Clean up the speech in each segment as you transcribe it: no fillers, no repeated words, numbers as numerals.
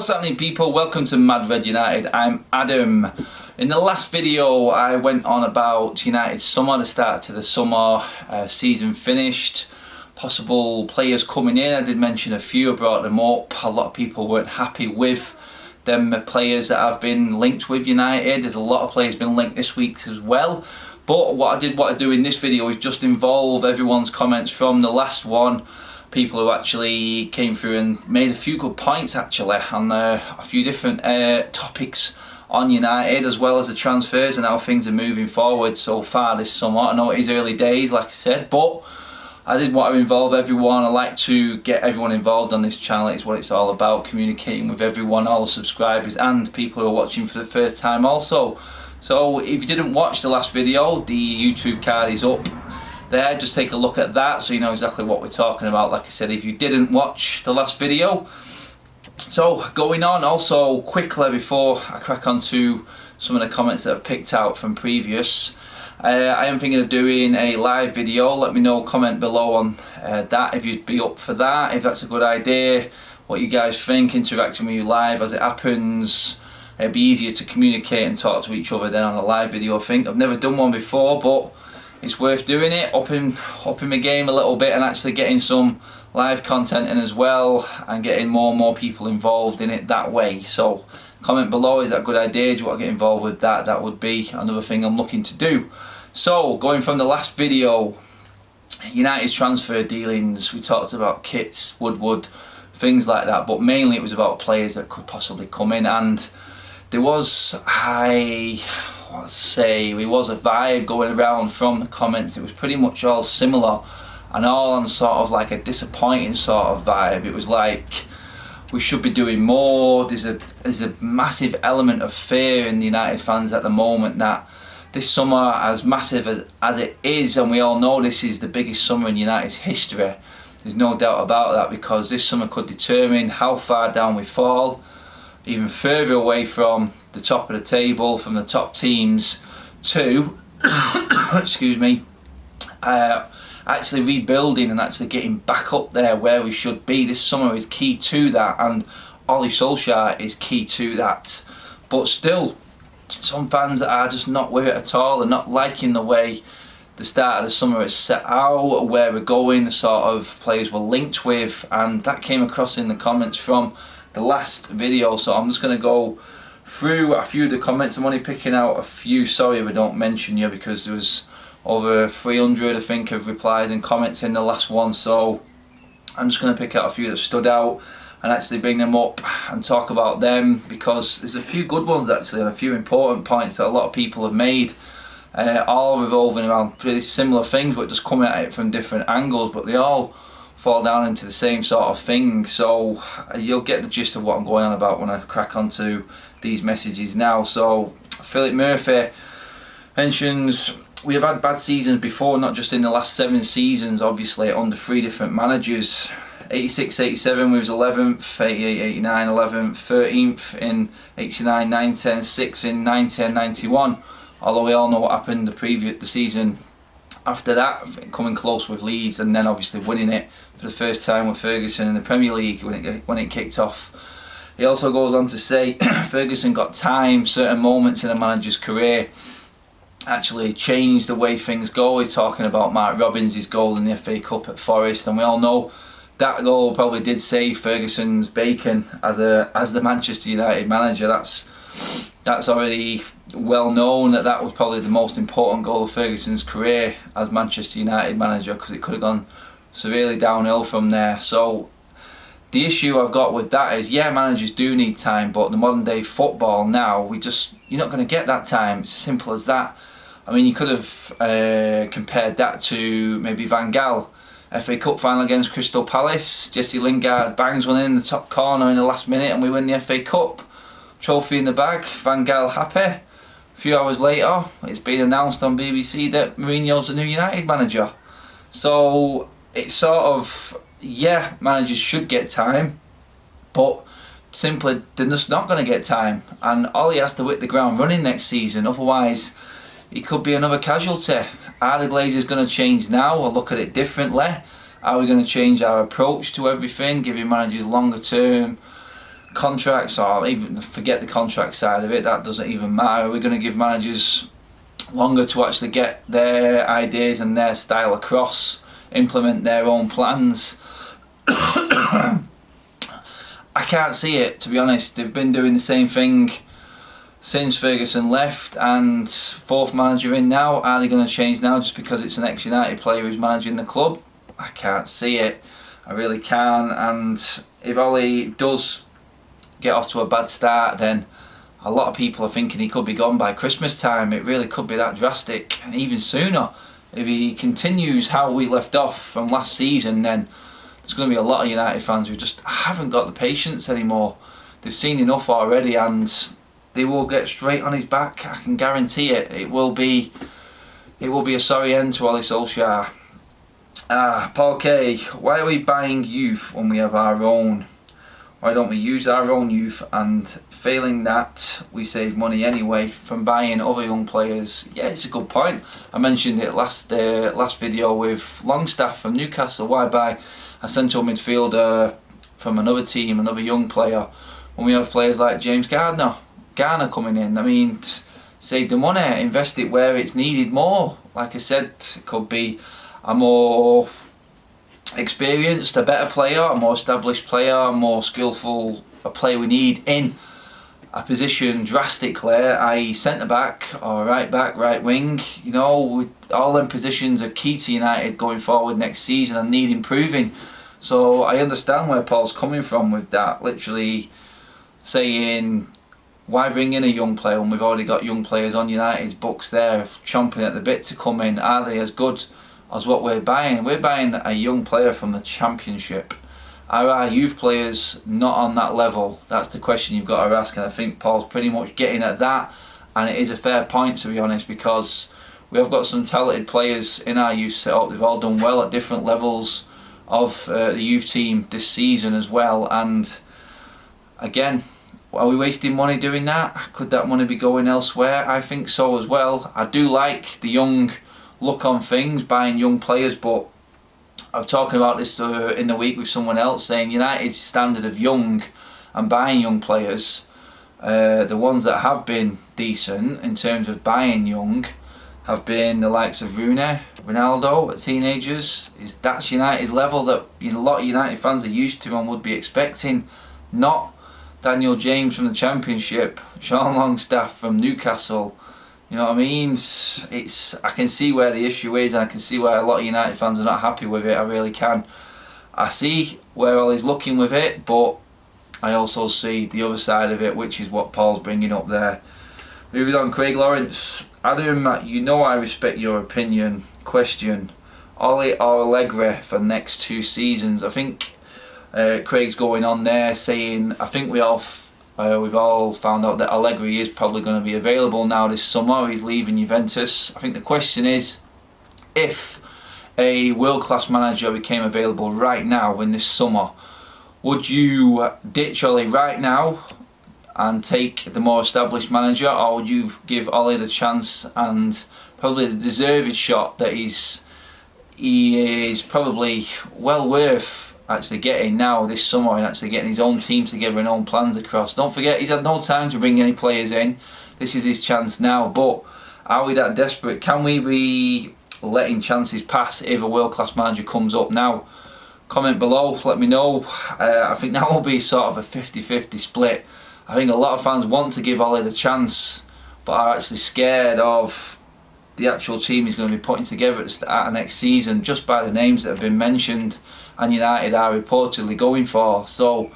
What's happening, people? Welcome to Mad Red United. I'm Adam. In the last video I went on about United's summer, the start to the summer, season finished, possible players coming in. I did mention a few, I brought them up. A lot of people weren't happy with them players that have been linked with United. There's a lot of players been linked this week as well. But what I did want to do in this video is just involve everyone's comments from the last one. People who actually came through and made a few good points actually on a few different topics on United, as well as the transfers and how things are moving forward so far this summer. I know it is early days, like I said, but I did want to involve everyone. I like to get everyone involved on this channel. It's what it's all about, communicating with everyone, all the subscribers and people who are watching for the first time also. So if you didn't watch the last video, the YouTube card is up there. Just take a look at that so you know exactly what we're talking about, like I said, if you didn't watch the last video. So going on also quickly before I crack on to some of the comments that I've picked out from previous, I am thinking of doing a live video. Let me know, comment below on that if you'd be up for that, if that's a good idea, what you guys think, interacting with you live as it happens. It'd be easier to communicate and talk to each other than on a live video, I think. I've never done one before, but it's worth doing it, upping my game a little bit and actually getting some live content in as well and getting more and more people involved in it that way. So comment below, is that a good idea? Do you want to get involved with that? That would be another thing I'm looking to do. So going from the last video, United's transfer dealings, we talked about kits, Woodward, things like that, but mainly it was about players that could possibly come in, and there was, let's say, it was a vibe going around from the comments. It was pretty much all similar and all on sort of like a disappointing sort of vibe. It was like we should be doing more. There's a massive element of fear in the United fans at the moment that this summer, as massive as it is, and we all know this is the biggest summer in United's history, there's no doubt about that, because this summer could determine how far down we fall, even further away from the top of the table, from the top teams, to excuse me, actually rebuilding and actually getting back up there where we should be. This summer is key to that, and Ole Solskjaer is key to that. But still, some fans are just not with it at all and not liking the way the start of the summer is set out, where we're going, the sort of players we're linked with, and that came across in the comments from the last video. So I'm just going to go through a few of the comments. I'm only picking out a few, sorry if I don't mention you, because there was over 300 I think of replies and comments in the last one, so I'm just going to pick out a few that stood out and actually bring them up and talk about them, because there's a few good ones actually and a few important points that a lot of people have made, all revolving around pretty similar things but just coming at it from different angles, but they all fall down into the same sort of thing. So you'll get the gist of what I'm going on about when I crack onto these messages now. So Philip Murphy mentions, we have had bad seasons before, not just in the last 7 seasons, obviously under 3 different managers. 86-87 we was 11th, 88-89 11th, 13th in 89-90, 6th in 90-91. Although we all know what happened the season after that, coming close with Leeds and then obviously winning it for the first time with Ferguson in the Premier League when it kicked off. He also goes on to say Ferguson got time, certain moments in a manager's career actually changed the way things go. He's talking about Mark Robins' goal in the FA Cup at Forest, and we all know that goal probably did save Ferguson's bacon as the Manchester United manager. That's already well known that was probably the most important goal of Ferguson's career as Manchester United manager, because it could have gone severely downhill from there. So the issue I've got with that is, yeah, managers do need time, but the modern day football now, you're not going to get that time. It's as simple as that. I mean, you could have compared that to maybe Van Gaal, FA Cup final against Crystal Palace. Jesse Lingard bangs one in the top corner in the last minute and we win the FA Cup. Trophy in the bag, Van Gaal happy. A few hours later, it's been announced on BBC that Mourinho's the new United manager. So it's sort of, yeah, managers should get time, but simply they're just not going to get time, and Ollie has to hit the ground running next season, otherwise he could be another casualty. Are the Glazers going to change now or look at it differently? Are we going to change our approach to everything, giving managers longer term contracts, or even forget the contract side of it, that doesn't even matter. We're going to give managers longer to actually get their ideas and their style across, implement their own plans. I can't see it, to be honest. They've been doing the same thing since Ferguson left, and fourth manager in now. Are they going to change now just because it's an ex-United player who's managing the club? I can't see it. I really can. And if Ollie does get off to a bad start, then a lot of people are thinking he could be gone by Christmas time. It really could be that drastic, and even sooner. If he continues how we left off from last season, then there's going to be a lot of United fans who just haven't got the patience anymore. They've seen enough already, and they will get straight on his back. I can guarantee it. It will be a sorry end to Ollie Solskjaer. Paul K, why are we buying youth when we have our own? Why don't we use our own youth, and failing that we save money anyway from buying other young players? Yeah, it's a good point. I mentioned it last video with Longstaff from Newcastle. Why buy a central midfielder from another team, another young player, when we have players like James Garner coming in? I mean, save the money, invest it where it's needed more. Like I said, it could be a more experienced, a better player, a more established player, a more skillful, a player we need in a position drastically, i.e. centre back or right back, right wing. You know, all them positions are key to United going forward next season and need improving. So I understand where Paul's coming from with that, literally saying, why bring in a young player when we've already got young players on United's books there chomping at the bit to come in? Are they as good as what we're buying? We're buying a young player from the Championship. Are our youth players not on that level? That's the question you've got to ask, and I think Paul's pretty much getting at that, and it is a fair point, to be honest, because we have got some talented players in our youth setup. They've all done well at different levels of the youth team this season as well, and again, are we wasting money doing that? Could that money be going elsewhere? I think so as well. I do like the young look on things, buying young players, but I'm talking about this in the week with someone else, saying United's standard of young and buying young players, the ones that have been decent in terms of buying young, have been the likes of Rooney, Ronaldo at teenagers. That's United's level that a lot of United fans are used to and would be expecting, not Daniel James from the Championship, Sean Longstaff from Newcastle. You know what I mean? I can see where the issue is, and I can see why a lot of United fans are not happy with it. I really can. I see where Ollie's looking with it, but I also see the other side of it, which is what Paul's bringing up there. Moving on, Craig Lawrence. Adam, you know I respect your opinion. Question: Ollie or Alegria for the next 2 seasons? I think Craig's going on there saying, I think we've all found out that Alegria is probably going to be available now this summer. He's leaving Juventus. I think the question is, if a world-class manager became available right now in this summer, would you ditch Ollie right now and take the more established manager, or would you give Ollie the chance and probably the deserved shot that he is probably well worth actually getting now this summer, and actually getting his own team together and own plans across? Don't forget, he's had no time to bring any players in. This is his chance now, but are we that desperate? Can we be letting chances pass if a world-class manager comes up now? Comment below, let me know. I think that will be sort of a 50-50 split. I think a lot of fans want to give Ollie the chance, but are actually scared of the actual team he's going to be putting together at the start of next season, just by the names that have been mentioned and United are reportedly going for. So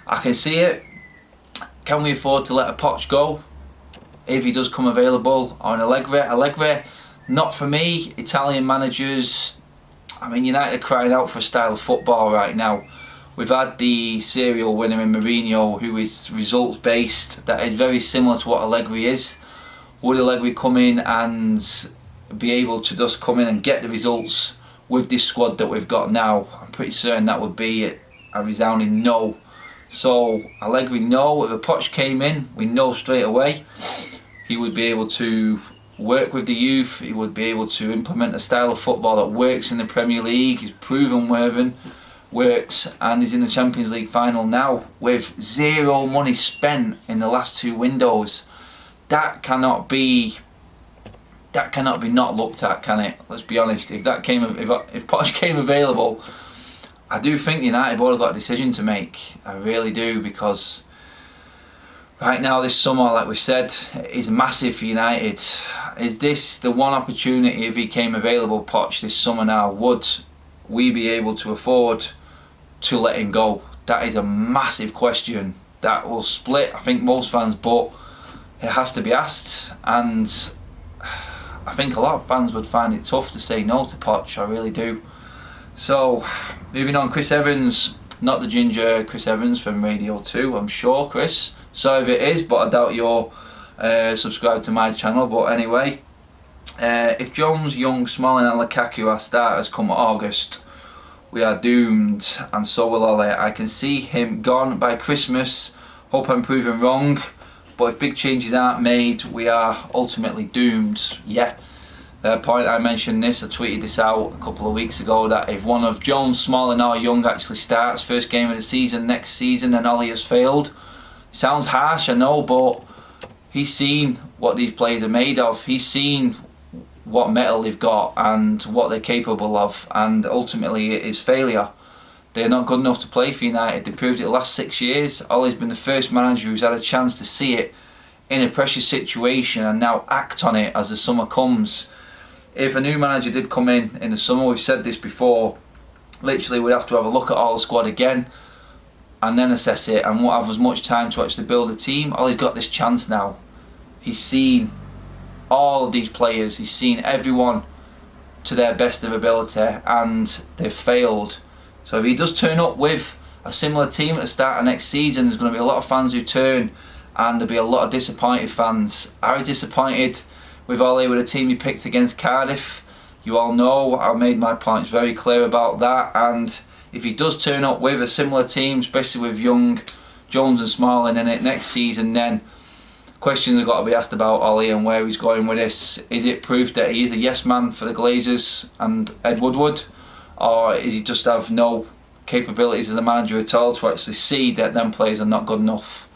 I can see it. Can we afford to let a Poch go if he does come available, or an Alegria? Alegria, not for me. Italian managers, I mean, United are crying out for a style of football right now. We've had the serial winner in Mourinho, who is results based, that is very similar to what Alegria is. Would Alegria come in and be able to just come in and get the results with this squad that we've got now? I'm pretty certain that would be a resounding no. So Alegria, no. If a Poch came in, we know straight away he would be able to work with the youth. He would be able to implement a style of football that works in the Premier League. He's proven works, and he's in the Champions League final now with zero money spent in the last 2 windows. That cannot be not looked at, can it? Let's be honest. If Poch came available, I do think United board have got a decision to make. I really do, because right now this summer, like we said, is massive for United. Is this the one opportunity, if he came available, Poch, this summer now, would we be able to afford to let him go? That is a massive question that will split, I think, most fans, but it has to be asked, and I think a lot of fans would find it tough to say no to Poch. I really do. So, moving on, Chris Evans, not the ginger Chris Evans from Radio 2, I'm sure, Chris. Sorry if it is, but I doubt you're subscribed to my channel. But anyway, if Jones, Young, Smalling and Lukaku are starters come August, we are doomed, and so will Ole. I can see him gone by Christmas. Hope I'm proven wrong, but if big changes aren't made, we are ultimately doomed. Yeah. Point I mentioned this, I tweeted this out a couple of weeks ago, that if one of Jones, Smalling or Young actually starts first game of the season next season, then Ole has failed. Sounds harsh, I know, but he's seen what these players are made of. He's seen what metal they've got and what they're capable of, and ultimately it is failure. They're not good enough to play for United. They proved it the last 6 years. Ole's been the first manager who's had a chance to see it in a pressure situation and now act on it as the summer comes. If a new manager did come in the summer, we've said this before, literally we'd have to have a look at all the squad again and then assess it, and won't have as much time to actually build a team. Ole's got this chance now. He's seen all of these players, he's seen everyone to their best of ability, and they've failed. So if he does turn up with a similar team at the start of next season, there's going to be a lot of fans who turn, and there'll be a lot of disappointed fans. I was disappointed with Ole with the team he picked against Cardiff. You all know I made my points very clear about that, and if he does turn up with a similar team, especially with Young, Jones and Smalling in it next season, then questions have got to be asked about Ole and where he's going with this. Is it proof that he is a yes man for the Glazers and Ed Woodward, or is he just have no capabilities as a manager at all to actually see that them players are not good enough?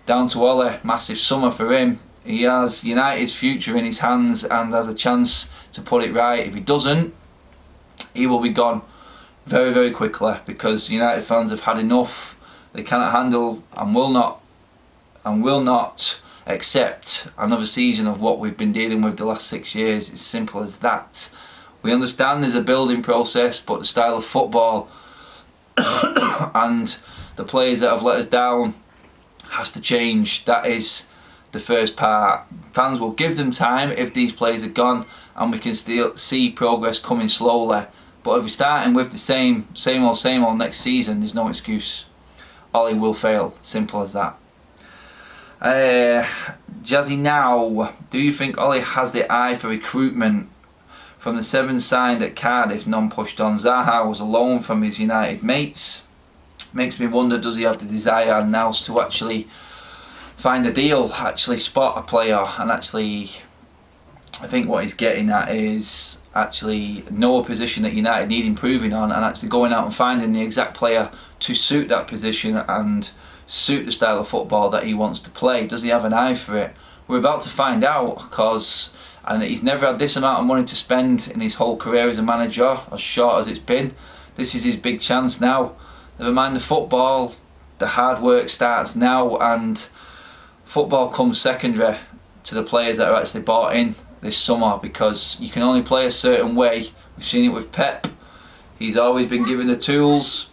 Down to Ole, massive summer for him. He has United's future in his hands and has a chance to put it right. If he doesn't, he will be gone very, very quickly, because United fans have had enough. They cannot handle and will not accept another season of what we've been dealing with the last 6 years. It's simple as that. We understand there's a building process, but the style of football and the players that have let us down has to change. That is the first part. Fans will give them time if these players are gone, and we can still see progress coming slowly. But if we're starting with the same old next season, there's no excuse. Ole will fail. Simple as that. Jazzy now, do you think Ole has the eye for recruitment? From the 7 signed at Cardiff, none pushed on. Zaha was alone from his United mates. Makes me wonder, does he have the desire now to actually find a deal, actually spot a player, and actually, I think what he's getting at is actually know a position that United need improving on, and actually going out and finding the exact player to suit that position and suit the style of football that he wants to play. Does he have an eye for it? We're about to find out, because and he's never had this amount of money to spend in his whole career as a manager, as short as it's been. This is his big chance now. Never mind the football, the hard work starts now, and football comes secondary to the players that are actually bought in this summer, because you can only play a certain way. We've seen it with Pep. He's always been given the tools,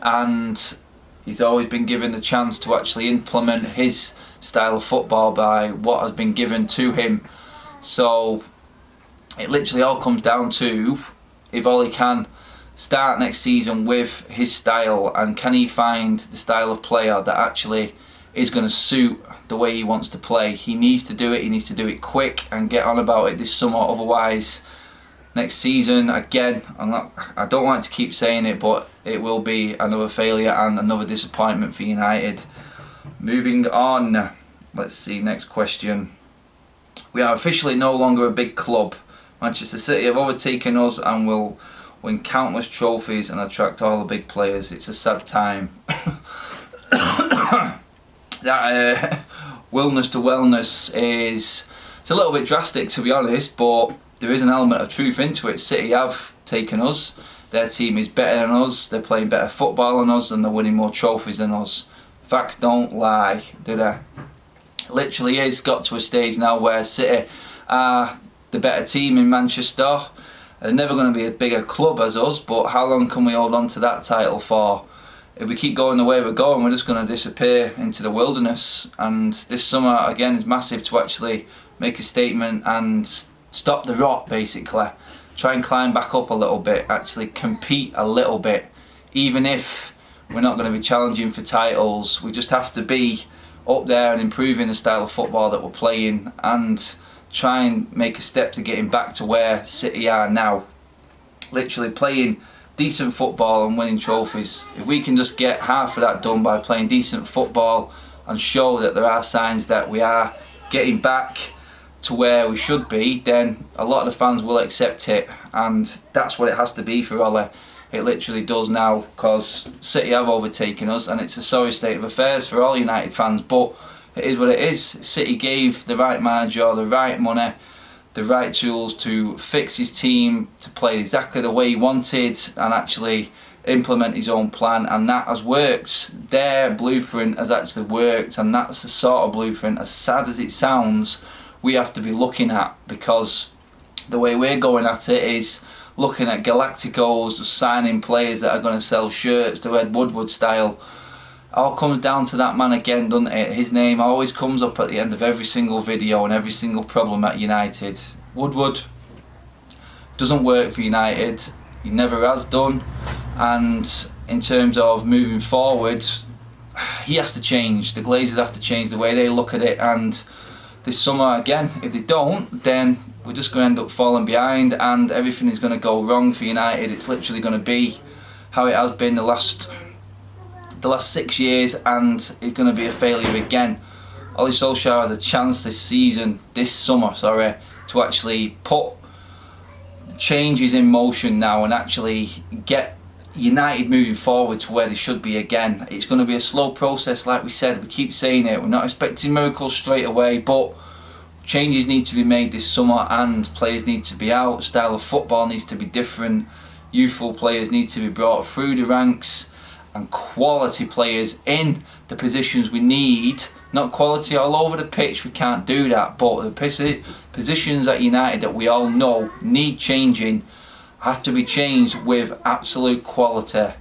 and he's always been given the chance to actually implement his style of football by what has been given to him. So it literally all comes down to if Ole can start next season with his style, and can he find the style of player that actually is going to suit the way he wants to play. He needs to do it, he needs to do it quick and get on about it this summer. Otherwise next season, again, I don't like to keep saying it, but it will be another failure and another disappointment for United. Moving on, let's see, next question. We are officially no longer a big club. Manchester City have overtaken us and will win countless trophies and attract all the big players. It's a sad time. That willness to wellness is, it's a little bit drastic to be honest, but there is an element of truth into it. City have taken us. Their team is better than us. They're playing better football than us, and they're winning more trophies than us. Facts don't lie, do they? It literally is got to a stage now where City are the better team in Manchester. They're never going to be a bigger club as us, but how long can we hold on to that title for? If we keep going the way we're going, we're just going to disappear into the wilderness. And this summer, again, is massive to actually make a statement and stop the rot, basically. Try and climb back up a little bit, actually compete a little bit. Even if we're not going to be challenging for titles, we just have to be up there and improving the style of football that we're playing and try and make a step to getting back to where City are now. Literally playing decent football and winning trophies. If we can just get half of that done by playing decent football and show that there are signs that we are getting back to where we should be, then a lot of the fans will accept it, and that's what it has to be for Ole. It literally does now, because City have overtaken us, and it's a sorry state of affairs for all United fans, but it is what it is. City gave the right manager the right money, the right tools to fix his team, to play exactly the way he wanted and actually implement his own plan, and that has worked. Their blueprint has actually worked, and that's the sort of blueprint, as sad as it sounds, we have to be looking at, because the way we're going at it is looking at Galacticos, just signing players that are going to sell shirts to Ed Woodward style. All comes down to that man again, doesn't it? His name always comes up at the end of every single video and every single problem at United. Woodward doesn't work for United. He never has done. And in terms of moving forward, he has to change. The Glazers have to change the way they look at it. And this summer, again, if they don't, then we're just going to end up falling behind and everything is going to go wrong for United. It's literally going to be how it has been the last 6 years, and it's going to be a failure again. Ole Solskjaer has a chance this summer, to actually put changes in motion now and actually get United moving forward to where they should be again. It's going to be a slow process, like we said. We keep saying it. We're not expecting miracles straight away, but changes need to be made this summer, and players need to be out. Style of football needs to be different. Youthful players need to be brought through the ranks, and quality players in the positions we need. Not quality all over the pitch, we can't do that, but the positions at United that we all know need changing have to be changed with absolute quality.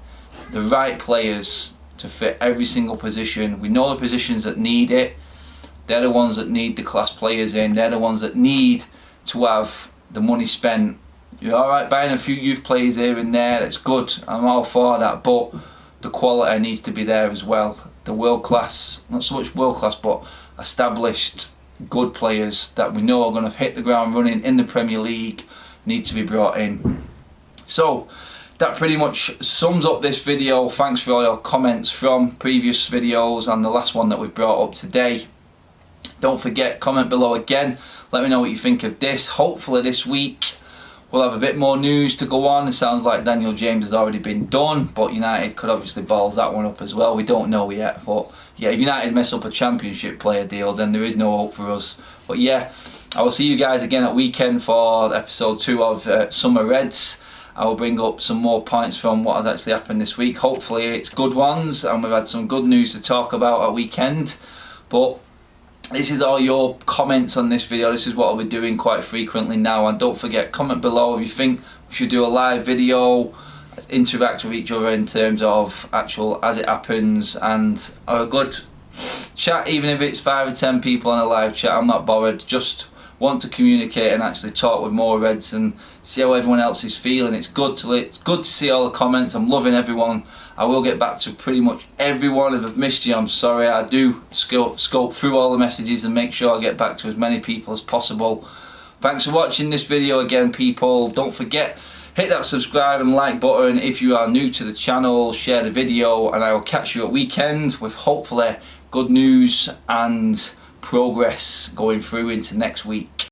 The right players to fit every single position. We know the positions that need it. They're the ones that need the class players in. They're the ones that need to have the money spent. You're alright buying a few youth players here and there, that's good. I'm all for that, but the quality needs to be there as well. The world class, not so much world class, but established good players that we know are going to hit the ground running in the Premier League need to be brought in. So that pretty much sums up this video. Thanks for all your comments from previous videos and the last one that we've brought up today. Don't forget, comment below again, let me know what you think of this. Hopefully this week we'll have a bit more news to go on. It sounds like Daniel James has already been done, but United could obviously balls that one up as well. We don't know yet, but yeah, if United mess up a Championship player deal, then there is no hope for us. But yeah, I will see you guys again at weekend for episode 2 of Summer Reds. I will bring up some more points from what has actually happened this week. Hopefully it's good ones, and we've had some good news to talk about at weekend. But this is all your comments on this video. This is what I'll be doing quite frequently now. And don't forget, comment below if you think we should do a live video, interact with each other in terms of actual as it happens, and a good chat, even if it's 5 or 10 people on a live chat. I'm not bothered. Just want to communicate and actually talk with more Reds and see how everyone else is feeling. It's good to see all the comments. I'm loving everyone. I will get back to pretty much everyone. If I've missed you, I'm sorry. I do scope through all the messages and make sure I get back to as many people as possible. Thanks for watching this video again, people. Don't forget, hit that subscribe and like button if you are new to the channel. Share the video, and I will catch you at weekend with hopefully good news and progress going through into next week.